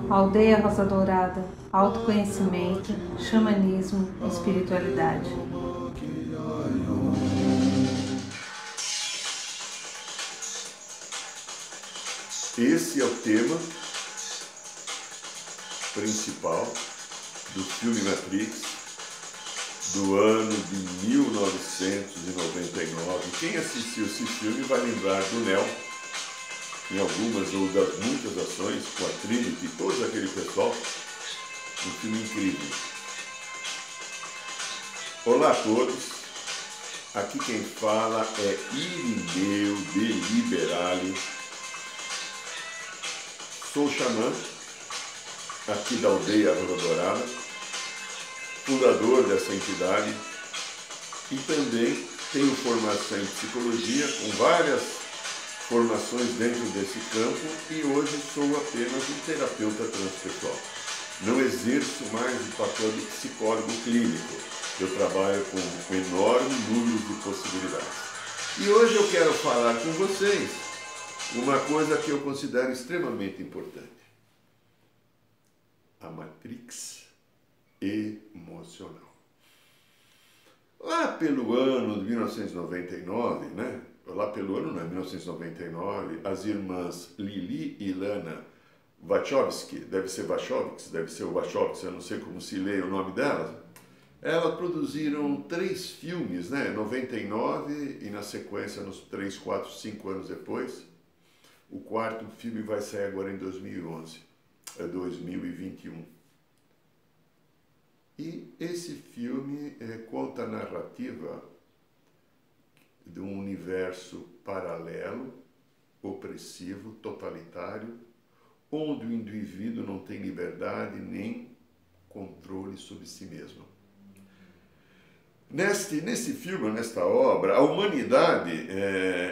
Aldeia Rosa Dourada, autoconhecimento, xamanismo, espiritualidade. Esse é o tema principal do filme Matrix do ano de 1999. Quem assistiu esse filme vai lembrar do Neo em algumas ou das muitas ações com a Trinity e todo aquele pessoal. Um filme incrível. Olá a todos, aqui quem fala é Irineu de Liberale. Sou xamã aqui da aldeia Rosa Dourada, fundador dessa entidade e também tenho formação em psicologia com várias formações dentro desse campo e hoje sou apenas um terapeuta transpessoal. Não exerço mais o papel de psicólogo clínico, eu trabalho com um enorme número de possibilidades. E hoje eu quero falar com vocês uma coisa que eu considero extremamente importante: a matrix emocional. Lá pelo ano de 1999, né? Lá pelo ano, não é 1999, as irmãs Lili e Lana Wachowski, deve ser Wachowski, eu não sei como se lê o nome delas, elas produziram 3 filmes, né? 99 e na sequência, nos 3, 4, 5 anos depois, o 4º filme vai sair agora em 2011, 2021. E esse filme conta a narrativa de um universo paralelo, opressivo, totalitário, onde o indivíduo não tem liberdade nem controle sobre si mesmo. Nesse filme, nesta obra, a humanidade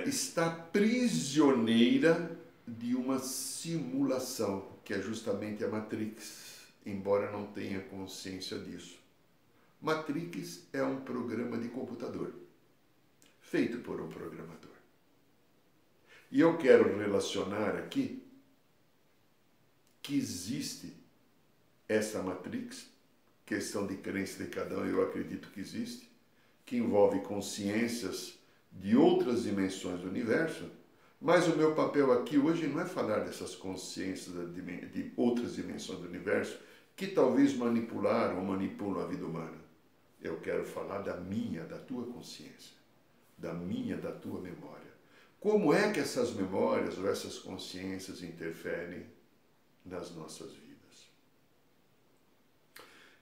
está prisioneira de uma simulação, que é justamente a Matrix, embora não tenha consciência disso. Matrix é um programa de computador, feito por um programador. E eu quero relacionar aqui que existe essa Matrix, questão de crença de cada um, eu acredito que existe, que envolve consciências de outras dimensões do universo, mas o meu papel aqui hoje não é falar dessas consciências de outras dimensões do universo que talvez manipularam ou manipulam a vida humana. Eu quero falar da minha, da tua consciência, da minha, da tua memória. Como é que essas memórias ou essas consciências interferem nas nossas vidas?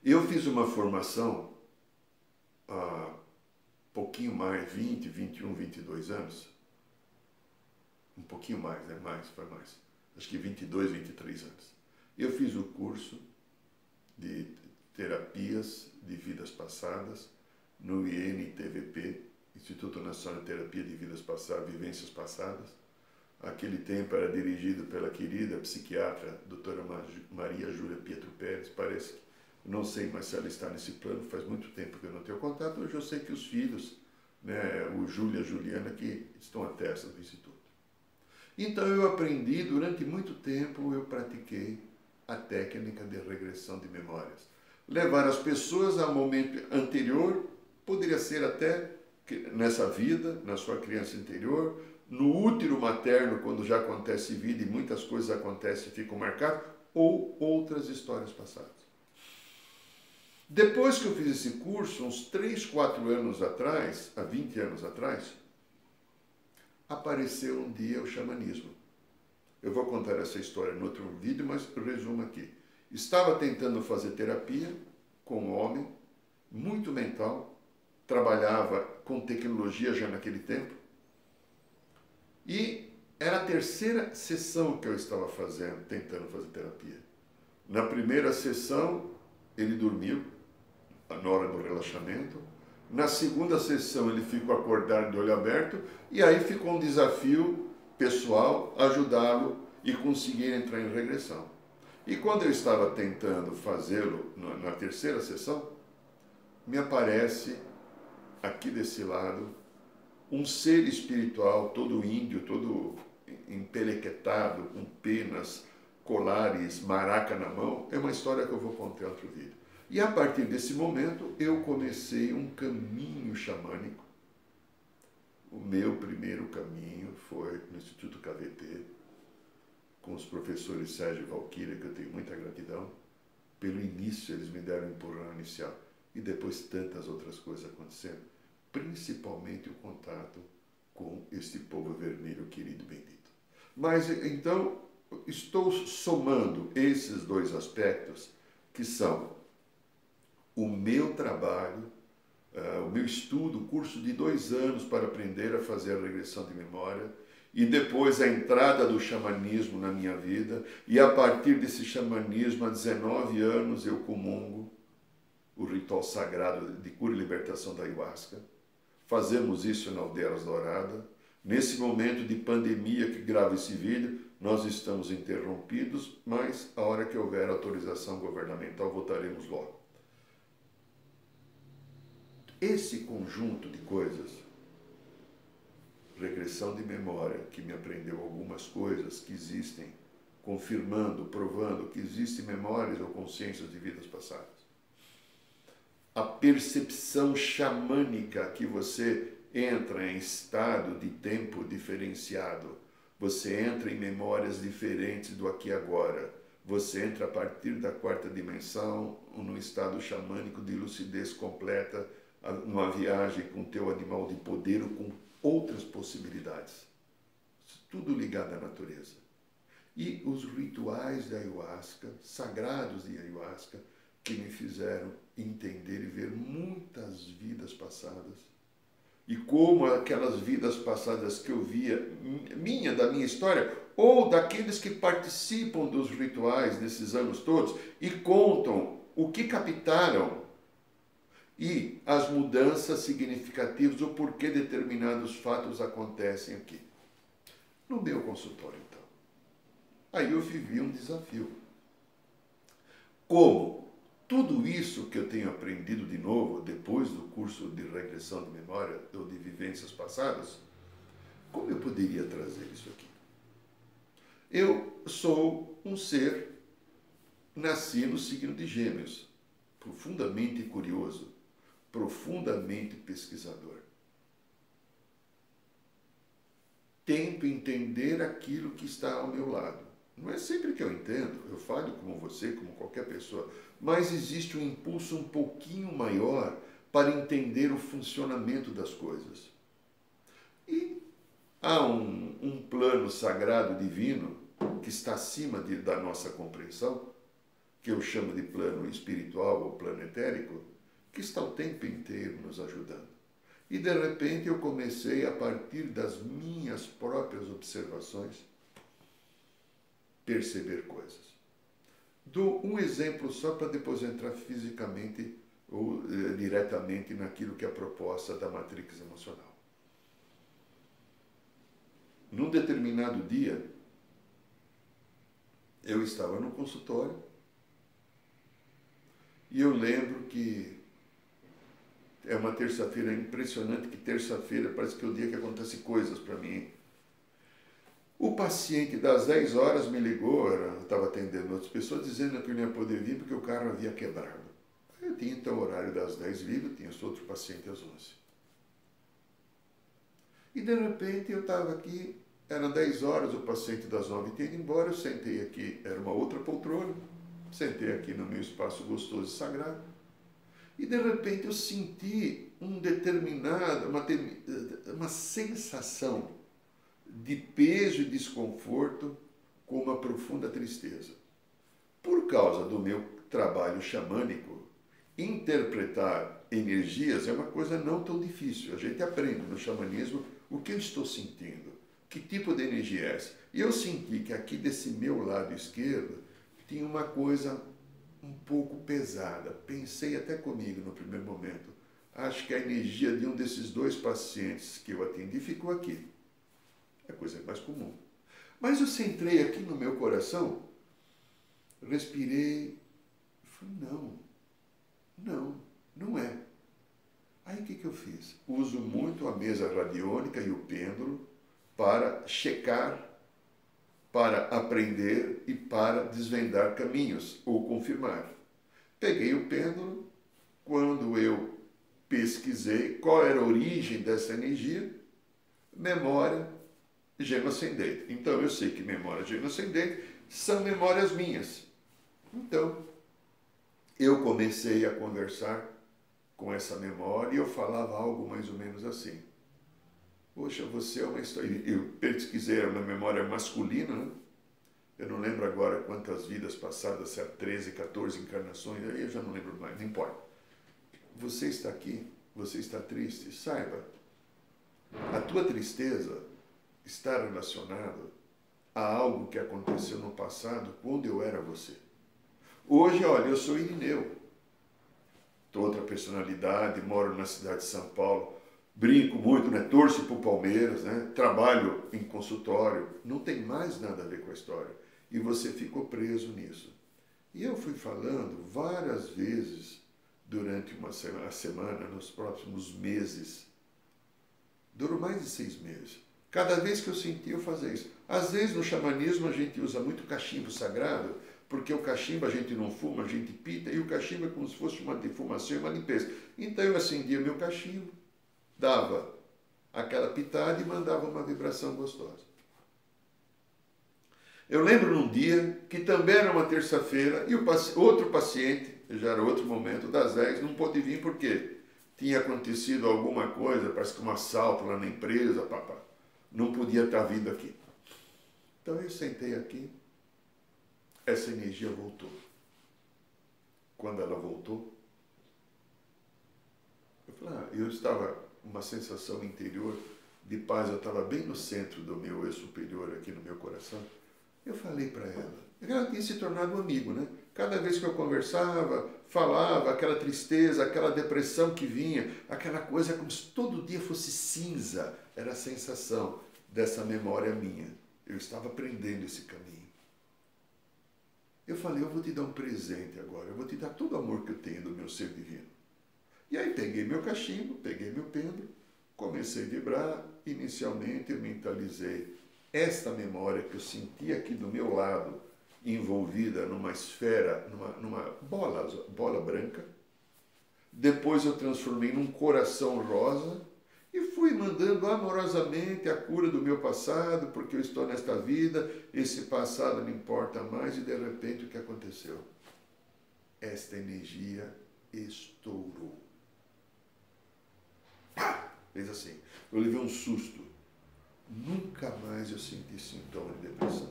Eu fiz uma formação há pouquinho mais, 20, 21, 22 anos. Um pouquinho mais, né? Foi mais. Acho que 22, 23 anos. Eu fiz o curso de terapias de vidas passadas no INTVP, Instituto Nacional de Terapia de Vidas Passadas, Vivências Passadas. Aquele tempo era dirigido pela querida psiquiatra doutora Maria Júlia Pietro Pérez, parece que, não sei mais se ela está nesse plano, faz muito tempo que eu não tenho contato, hoje eu sei que os filhos, né, o Júlia e a Juliana, que estão à testa do Instituto. Então eu aprendi, durante muito tempo eu pratiquei a técnica de regressão de memórias. Levar as pessoas a um momento anterior, poderia ser até nessa vida, na sua criança interior, no útero materno, quando já acontece vida e muitas coisas acontecem e ficam marcadas, ou outras histórias passadas. Depois que eu fiz esse curso, uns 3, 4 anos atrás, há 20 anos atrás, apareceu um dia o xamanismo. Eu vou contar essa história em outro vídeo, mas eu resumo aqui. Estava tentando fazer terapia com um homem, muito mental, trabalhava com tecnologia já naquele tempo, e era a 3ª sessão que eu estava tentando fazer terapia. Na primeira sessão, ele dormiu, na hora do relaxamento. Na segunda sessão, ele ficou acordado de olho aberto, e aí ficou um desafio pessoal ajudá-lo e conseguir entrar em regressão. E quando eu estava tentando fazê-lo na 3ª sessão, me aparece aqui desse lado um ser espiritual, todo índio, todo empelequetado, com penas, colares, maraca na mão, é uma história que eu vou contar em outro vídeo. E a partir desse momento, eu comecei um caminho xamânico. O meu primeiro caminho foi no Instituto KVT, com os professores Sérgio e Valquíria, que eu tenho muita gratidão. Pelo início, eles me deram um empurrão inicial. E depois tantas outras coisas acontecendo. Principalmente o contato com este povo vermelho querido e bendito. Mas, então, estou somando esses dois aspectos, que são o meu trabalho, o meu estudo, curso de 2 anos para aprender a fazer a regressão de memória, e depois a entrada do xamanismo na minha vida, e a partir desse xamanismo, há 19 anos, eu comungo o ritual sagrado de cura e libertação da ayahuasca. Fazemos isso na Aldeias Dourada. Nesse momento de pandemia que gravo esse vídeo, nós estamos interrompidos, mas a hora que houver autorização governamental, voltaremos logo. Esse conjunto de coisas, regressão de memória, que me aprendeu algumas coisas que existem, confirmando, provando que existem memórias ou consciências de vidas passadas. A percepção xamânica, que você entra em estado de tempo diferenciado, você entra em memórias diferentes do aqui e agora, você entra a partir da 4ª dimensão, num estado xamânico de lucidez completa, numa viagem com o teu animal de poder ou com outras possibilidades. Tudo ligado à natureza. E os rituais de ayahuasca, sagrados de ayahuasca, que me fizeram entender e ver muitas vidas passadas. E como aquelas vidas passadas que eu via, da minha história, ou daqueles que participam dos rituais nesses anos todos e contam o que captaram e as mudanças significativas, o porquê determinados fatos acontecem aqui. No meu consultório, então. Aí eu vivi um desafio. Como tudo isso que eu tenho aprendido de novo, depois do curso de regressão de memória ou de vivências passadas, como eu poderia trazer isso aqui? Eu sou um ser, nasci no signo de Gêmeos, profundamente curioso, profundamente pesquisador. Tento entender aquilo que está ao meu lado. Não é sempre que eu entendo, eu falo como você, como qualquer pessoa, mas existe um impulso um pouquinho maior para entender o funcionamento das coisas. E há um plano sagrado divino que está acima da nossa compreensão, que eu chamo de plano espiritual ou plano etérico, que está o tempo inteiro nos ajudando. E de repente eu comecei, a partir das minhas próprias observações, perceber coisas. Dou um exemplo só para depois entrar fisicamente ou diretamente naquilo que é a proposta da matrix emocional. Num determinado dia, eu estava no consultório e eu lembro que é uma terça-feira, é impressionante que terça-feira parece que é o dia que acontecem coisas para mim. O paciente das 10 horas me ligou, eu estava atendendo outras pessoas, dizendo que eu não ia poder vir porque o carro havia quebrado. Eu tinha então o horário das 10 livre, tinha outro paciente às 11. E de repente eu estava aqui, eram 10 horas, o paciente das 9 tinha ido embora, eu sentei aqui, era uma outra poltrona, sentei aqui no meu espaço gostoso e sagrado. E de repente eu senti uma sensação de peso e desconforto com uma profunda tristeza. Por causa do meu trabalho xamânico, interpretar energias é uma coisa não tão difícil. A gente aprende no xamanismo o que eu estou sentindo, que tipo de energia é essa. E eu senti que aqui desse meu lado esquerdo tinha uma coisa um pouco pesada. Pensei até comigo no primeiro momento. Acho que a energia de um desses 2 pacientes que eu atendi ficou aqui. É a coisa mais comum. Mas eu centrei aqui no meu coração, respirei, falei, não é. Aí o que eu fiz? Uso muito a mesa radiônica e o pêndulo para checar, para aprender e para desvendar caminhos ou confirmar. Peguei o pêndulo, quando eu pesquisei qual era a origem dessa energia, memória genoscendente. Então eu sei que memória genoscendente são memórias minhas. Então eu comecei a conversar com essa memória e eu falava algo mais ou menos assim. Poxa, você é uma história... Eu pesquisei, era uma memória masculina, né? Eu não lembro agora quantas vidas passadas, se é 13, 14 encarnações, aí eu já não lembro mais, não importa. Você está aqui, você está triste, saiba, a tua tristeza está relacionada a algo que aconteceu no passado, quando eu era você. Hoje, olha, eu sou Irineu, estou outra personalidade, moro na cidade de São Paulo, brinco muito, né? Torço para o Palmeiras, né? Trabalho em consultório, não tem mais nada a ver com a história. E você ficou preso nisso. E eu fui falando várias vezes durante a semana, nos próximos meses. Durou mais de 6 meses. Cada vez que eu senti, eu fazia isso. Às vezes no xamanismo a gente usa muito cachimbo sagrado, porque o cachimbo a gente não fuma, a gente pita, e o cachimbo é como se fosse uma defumação e uma limpeza. Então eu acendia meu cachimbo, dava aquela pitada e mandava uma vibração gostosa. Eu lembro num dia que também era uma terça-feira e outro paciente, já era outro momento, das 10, não pôde vir porque tinha acontecido alguma coisa, parece que um assalto lá na empresa, papá. Não podia estar vindo aqui. Então eu sentei aqui, essa energia voltou. Quando ela voltou, eu estava uma sensação interior de paz, eu estava bem no centro do meu eu superior, aqui no meu coração. Eu falei para ela tinha se tornado um amigo, né? Cada vez que eu conversava, falava, aquela tristeza, aquela depressão que vinha, aquela coisa como se todo dia fosse cinza, era a sensação dessa memória minha. Eu estava aprendendo esse caminho. Eu falei, eu vou te dar um presente agora, eu vou te dar todo o amor que eu tenho do meu ser divino. E aí peguei meu cachimbo, peguei meu pêndulo, comecei a vibrar, inicialmente eu mentalizei esta memória que eu senti aqui do meu lado, envolvida numa esfera, numa bola branca. Depois eu transformei num coração rosa e fui mandando amorosamente a cura do meu passado, porque eu estou nesta vida, esse passado não importa mais, e de repente o que aconteceu? Esta energia estourou. Pá! Fez assim. Eu levei um susto. Nunca mais eu senti sintoma de depressão.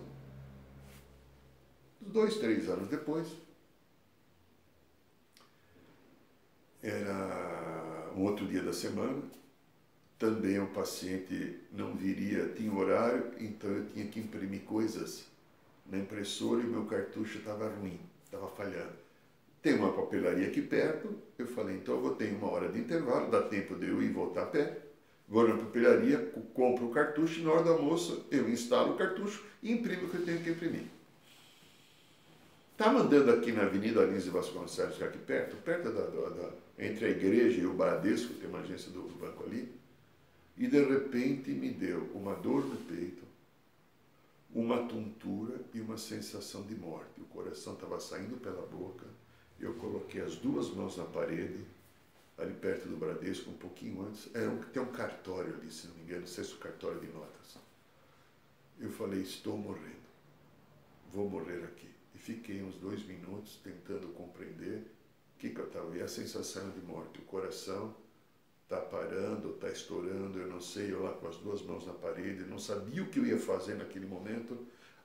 2, 3 anos depois, era um outro dia da semana, também o paciente não viria, tinha horário, então eu tinha que imprimir coisas na impressora e o meu cartucho estava ruim, estava falhando. Tem uma papelaria aqui perto, eu falei, então eu vou ter 1 hora de intervalo, dá tempo de eu ir e voltar a pé. Vou na papelaria, compro o cartucho e na hora do almoço eu instalo o cartucho e imprimo o que eu tenho que imprimir. Estava andando aqui na Avenida Lins de Vasconcelos, aqui perto entre a igreja e o Bradesco, tem uma agência do banco ali, e de repente me deu uma dor no peito, uma tontura e uma sensação de morte. O coração estava saindo pela boca, eu coloquei as 2 mãos na parede, ali perto do Bradesco, um pouquinho antes, tem um cartório ali, se não me engano, não sei se é o cartório de notas. Eu falei, estou morrendo, vou morrer aqui. E fiquei uns 2 minutos tentando compreender o que eu estava. E a sensação de morte, o coração está parando, está estourando, eu não sei, eu lá com as 2 mãos na parede, não sabia o que eu ia fazer naquele momento.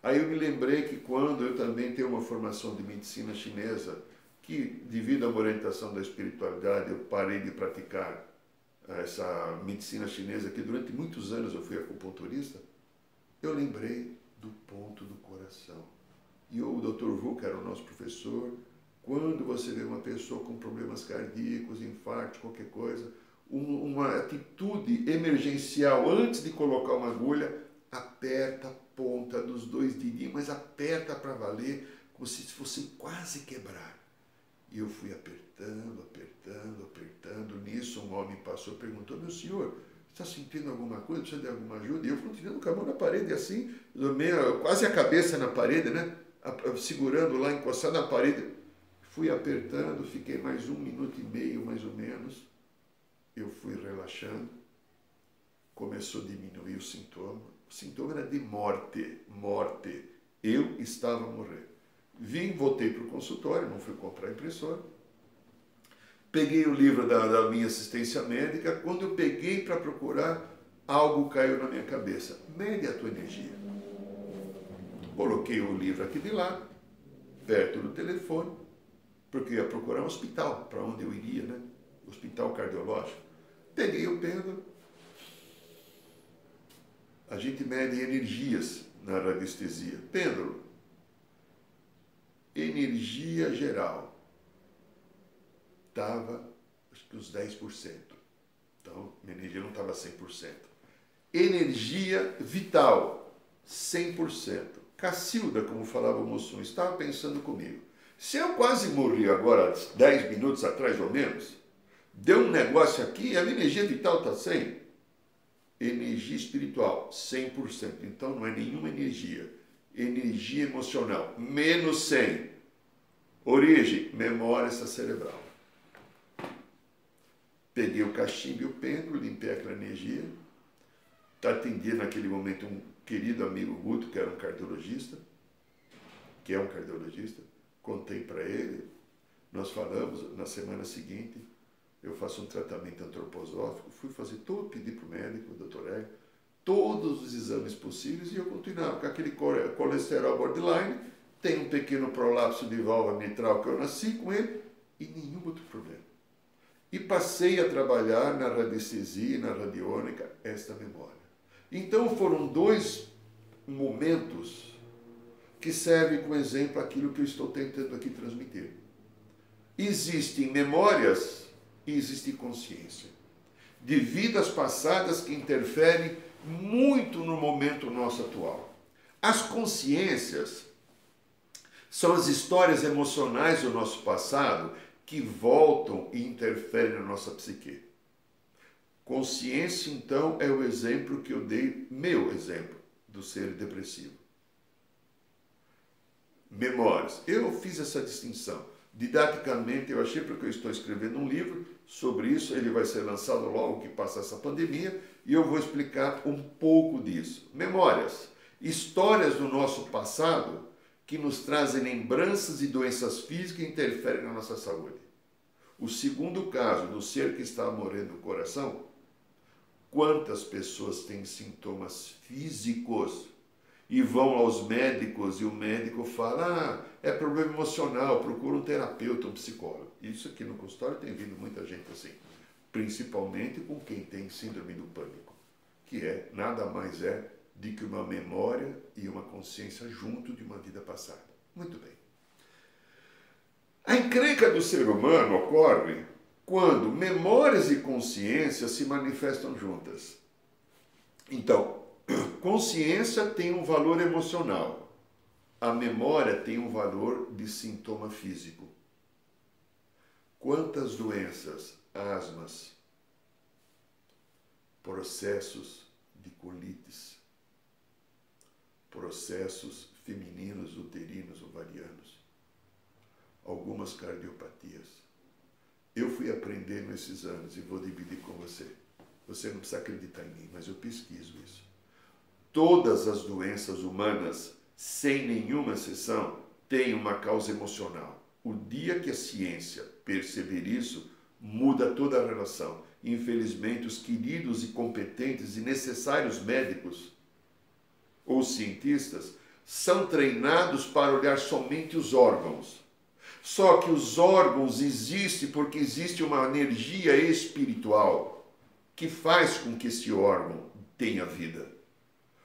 Aí eu me lembrei que quando eu também tenho uma formação de medicina chinesa, que devido a uma orientação da espiritualidade eu parei de praticar essa medicina chinesa, que durante muitos anos eu fui acupunturista, eu lembrei do ponto do coração. E o Dr. Vu, que era o nosso professor, quando você vê uma pessoa com problemas cardíacos, infarto, qualquer coisa, uma atitude emergencial antes de colocar uma agulha, aperta a ponta dos 2 dedinhos, mas aperta para valer, como se fosse quase quebrar. E eu fui apertando. apertando, apertando, apertando. Nisso um homem passou e perguntou: meu senhor, está sentindo alguma coisa? Precisa de alguma ajuda? E eu fui tirando com a mão na parede assim, quase a cabeça na parede, né? Segurando lá, encostado na parede. Fui apertando, fiquei mais 1 minuto e meio, mais ou menos. Eu fui relaxando. Começou a diminuir o sintoma. O sintoma era de morte, morte. Eu estava a morrer. Voltei para o consultório, não fui comprar impressora. Peguei o livro da minha assistência médica. Quando eu peguei para procurar, algo caiu na minha cabeça. Mede a tua energia. Coloquei o livro aqui de lado, perto do telefone, porque eu ia procurar um hospital, para onde eu iria, né? Hospital cardiológico. Peguei o pêndulo. A gente mede energias na radiestesia. Pêndulo. Energia geral. Estava, acho que uns 10%. Então, minha energia não estava 100%. Energia vital, 100%. Cacilda, como falava o Mussum, estava pensando comigo. Se eu quase morri agora, 10 minutos atrás ou menos, deu um negócio aqui, a minha energia vital está 100%. Energia espiritual, 100%. Então não é nenhuma energia. Energia emocional, menos 100. Origem, memória extracerebral. Peguei o cachimbo e o pêndulo, limpei aquela energia. Atendi naquele momento um querido amigo Guto, que era um cardiologista, que é um cardiologista. Contei para ele, nós falamos, na semana seguinte, eu faço um tratamento antroposófico, fui fazer todo, pedi para o médico, o doutor Hélio, todos os exames possíveis e eu continuava com aquele colesterol borderline, tem um pequeno prolapso de válvula mitral que eu nasci com ele e nenhum outro problema. E passei a trabalhar na radiestesia e na radiônica esta memória. Então foram 2 momentos que servem como exemplo aquilo que eu estou tentando aqui transmitir. Existem memórias e existe consciência de vidas passadas que interferem muito no momento nosso atual. As consciências são as histórias emocionais do nosso passado que voltam e interferem na nossa psique. Consciência, então, é o exemplo que eu dei, meu exemplo, do ser depressivo. Memórias. Eu fiz essa distinção. Didaticamente, eu achei porque eu estou escrevendo um livro sobre isso, ele vai ser lançado logo que passar essa pandemia, e eu vou explicar um pouco disso. Memórias. Histórias do nosso passado que nos trazem lembranças e doenças físicas que interferem na nossa saúde. O segundo caso, do ser que está morrendo no coração, quantas pessoas têm sintomas físicos e vão aos médicos e o médico fala, é problema emocional, procura um terapeuta, um psicólogo. Isso aqui no consultório tem vindo muita gente assim, principalmente com quem tem síndrome do pânico, que nada mais é de que uma memória e uma consciência junto de uma vida passada. Muito bem. A encrenca do ser humano ocorre quando memórias e consciência se manifestam juntas. Então, consciência tem um valor emocional. A memória tem um valor de sintoma físico. Quantas doenças, asmas, processos de colites, processos femininos, uterinos, ovarianos, algumas cardiopatias. Eu fui aprendendo esses anos e vou dividir com você. Você não precisa acreditar em mim, mas eu pesquiso isso. Todas as doenças humanas, sem nenhuma exceção, têm uma causa emocional. O dia que a ciência perceber isso, muda toda a relação. Infelizmente, os queridos e competentes e necessários médicos ou cientistas são treinados para olhar somente os órgãos. Só que os órgãos existem porque existe uma energia espiritual que faz com que esse órgão tenha vida.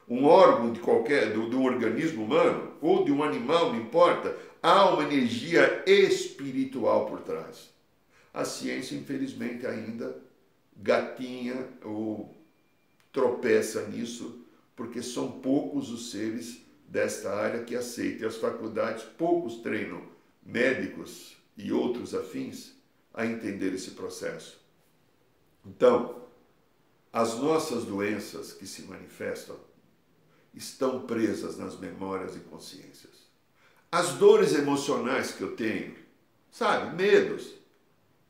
Um órgão do organismo humano ou de um animal, não importa, há uma energia espiritual por trás. A ciência, infelizmente, ainda gatinha ou tropeça nisso, porque são poucos os seres desta área que aceitam. E as faculdades, poucos treinam médicos e outros afins a entender esse processo. Então, as nossas doenças que se manifestam estão presas nas memórias e consciências. As dores emocionais que eu tenho, sabe, medos,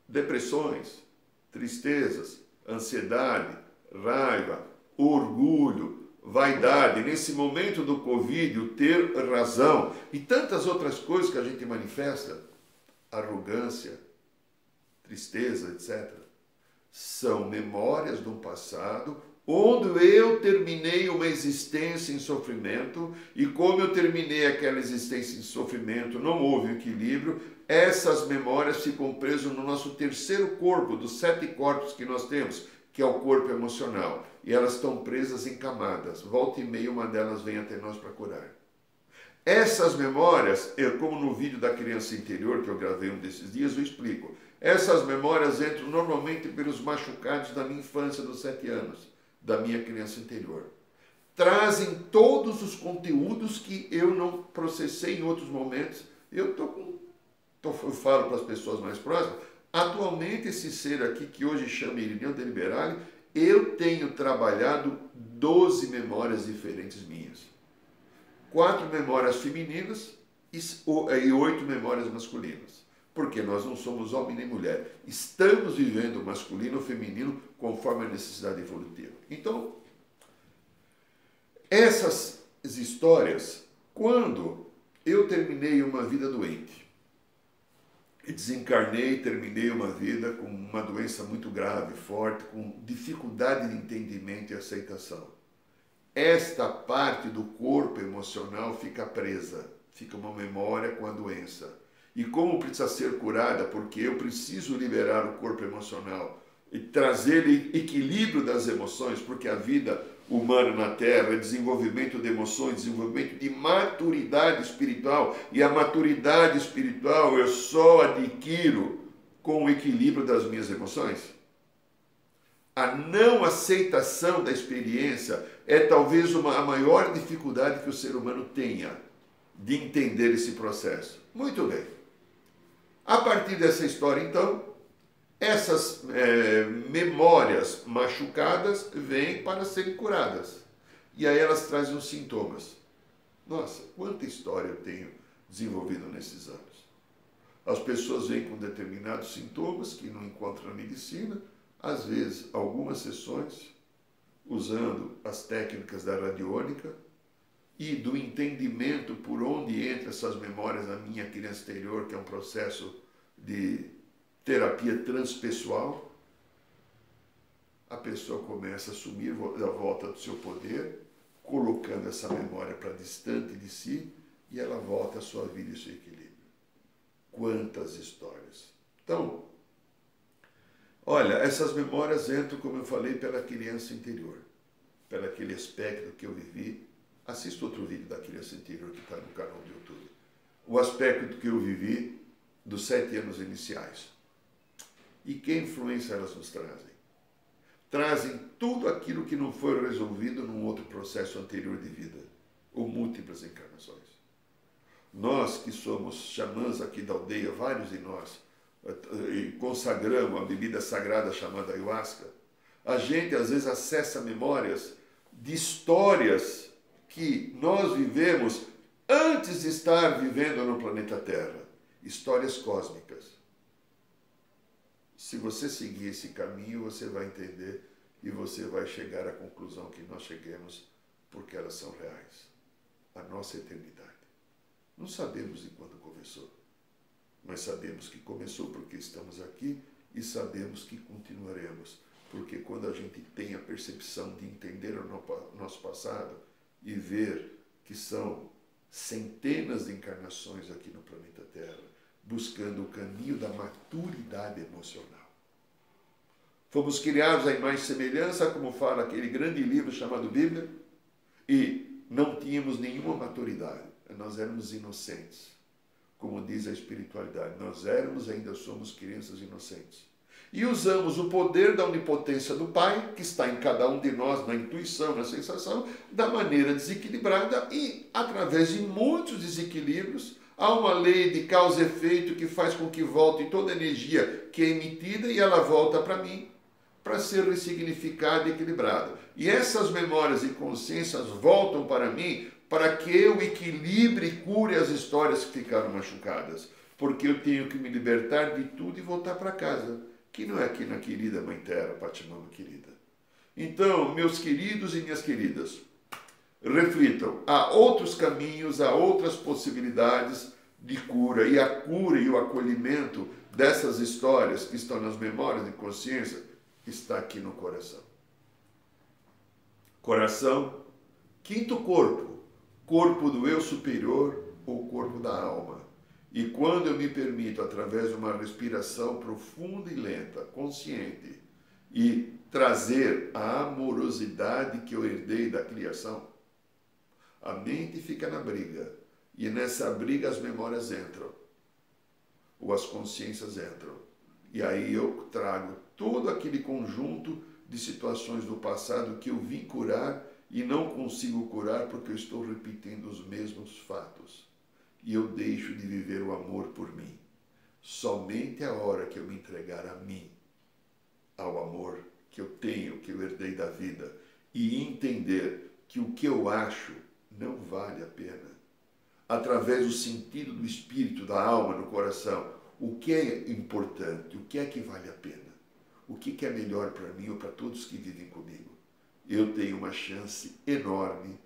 depressões, tristezas, ansiedade, raiva, orgulho, vaidade, nesse momento do Covid, o ter razão e tantas outras coisas que a gente manifesta, arrogância, tristeza, etc., são memórias de um passado onde eu terminei uma existência em sofrimento e como eu terminei aquela existência em sofrimento, não houve equilíbrio, essas memórias ficam presas no nosso terceiro corpo, dos 7 corpos que nós temos, que é o corpo emocional. E elas estão presas em camadas. Volta e meia uma delas vem até nós para curar. Essas memórias, como no vídeo da criança interior, que eu gravei um desses dias, eu explico. Essas memórias entram normalmente pelos machucados da minha infância, dos 7 anos, da minha criança interior. Trazem todos os conteúdos que eu não processei em outros momentos. Eu falo para as pessoas mais próximas, atualmente esse ser aqui, que hoje chama Irineu de Liberale, eu tenho trabalhado 12 memórias diferentes minhas. 4 memórias femininas e 8 memórias masculinas. Porque nós não somos homem nem mulher. Estamos vivendo o masculino ou feminino conforme a necessidade evolutiva. Então, essas histórias, quando eu terminei uma vida doente, e desencarnei, terminei uma vida com uma doença muito grave, forte, com dificuldade de entendimento e aceitação. Esta parte do corpo emocional fica presa, fica uma memória com a doença. E como precisa ser curada, porque eu preciso liberar o corpo emocional e trazer equilíbrio das emoções, porque a vida humana na Terra é desenvolvimento de emoções, desenvolvimento de maturidade espiritual, e a maturidade espiritual eu só adquiro com o equilíbrio das minhas emoções. A não aceitação da experiência é talvez a maior dificuldade que o ser humano tenha de entender esse processo. Muito bem. A partir dessa história, então, essas memórias machucadas vêm para serem curadas. E aí elas trazem os sintomas. Nossa, quanta história eu tenho desenvolvido nesses anos. As pessoas vêm com determinados sintomas que não encontram na medicina, às vezes algumas sessões, usando as técnicas da radiônica e do entendimento por onde entram essas memórias na minha criança interior, que é um processo de terapia transpessoal, a pessoa começa a assumir a volta do seu poder, colocando essa memória para distante de si, e ela volta à sua vida e seu equilíbrio. Quantas histórias! Então, olha, essas memórias entram, como eu falei, pela criança interior, pelo aquele aspecto que eu vivi. Assista outro vídeo da criança interior que está no canal do YouTube. O aspecto que eu vivi dos 7 anos iniciais. E que influência elas nos trazem? Trazem tudo aquilo que não foi resolvido num outro processo anterior de vida, ou múltiplas encarnações. Nós que somos xamãs aqui da aldeia, vários de nós, e consagramos a bebida sagrada chamada ayahuasca, a gente às vezes acessa memórias de histórias que nós vivemos antes de estar vivendo no planeta Terra. Histórias cósmicas. Se você seguir esse caminho, você vai entender e você vai chegar à conclusão que nós cheguemos, porque elas são reais. A nossa eternidade. Não sabemos de quando começou, mas sabemos que começou porque estamos aqui e sabemos que continuaremos, porque quando a gente tem a percepção de entender o nosso passado e ver que são centenas de encarnações aqui no planeta Terra, buscando o caminho da maturidade emocional. Fomos criados à imagem e semelhança, como fala aquele grande livro chamado Bíblia, e não tínhamos nenhuma maturidade. Nós éramos inocentes, como diz a espiritualidade. Nós éramos, ainda somos crianças inocentes. E usamos o poder da onipotência do Pai, que está em cada um de nós, na intuição, na sensação, da maneira desequilibrada e, através de muitos desequilíbrios, Há uma lei de causa e efeito que faz com que volte toda a energia que é emitida e ela volta para mim, para ser ressignificada e equilibrada. E essas memórias e consciências voltam para mim para que eu equilibre e cure as histórias que ficaram machucadas. Porque eu tenho que me libertar de tudo e voltar para casa, que não é aqui na querida Mãe Terra, Pachamama querida. Então, meus queridos e minhas queridas, reflitam, há outros caminhos, há outras possibilidades de cura, e a cura e o acolhimento dessas histórias que estão nas memórias de consciência está aqui no coração. Coração, quinto corpo, corpo do eu superior ou corpo da alma. E quando eu me permito, através de uma respiração profunda e lenta, consciente, e trazer a amorosidade que eu herdei da criação, a mente fica na briga, e nessa briga as memórias entram, ou as consciências entram. E aí eu trago todo aquele conjunto de situações do passado que eu vim curar e não consigo curar porque eu estou repetindo os mesmos fatos. E eu deixo de viver o amor por mim. Somente a hora que eu me entregar a mim, ao amor que eu tenho, que eu herdei da vida, e entender que o que eu acho não vale a pena, através do sentido do espírito, da alma, do coração, o que é importante, o que é que vale a pena, o que é melhor para mim ou para todos que vivem comigo. Eu tenho uma chance enorme,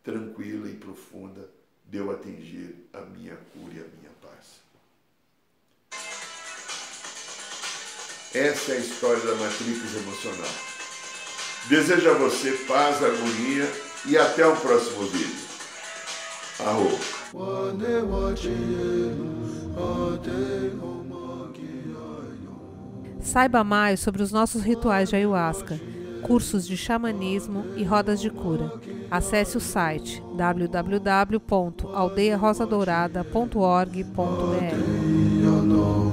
tranquila e profunda de eu atingir a minha cura e a minha paz. Essa é a história da matrix emocional. Desejo a você paz, harmonia e até o próximo vídeo. Arro. Saiba mais sobre os nossos rituais de ayahuasca, cursos de xamanismo e rodas de cura. Acesse o site www.aldeiarosadourada.org.br.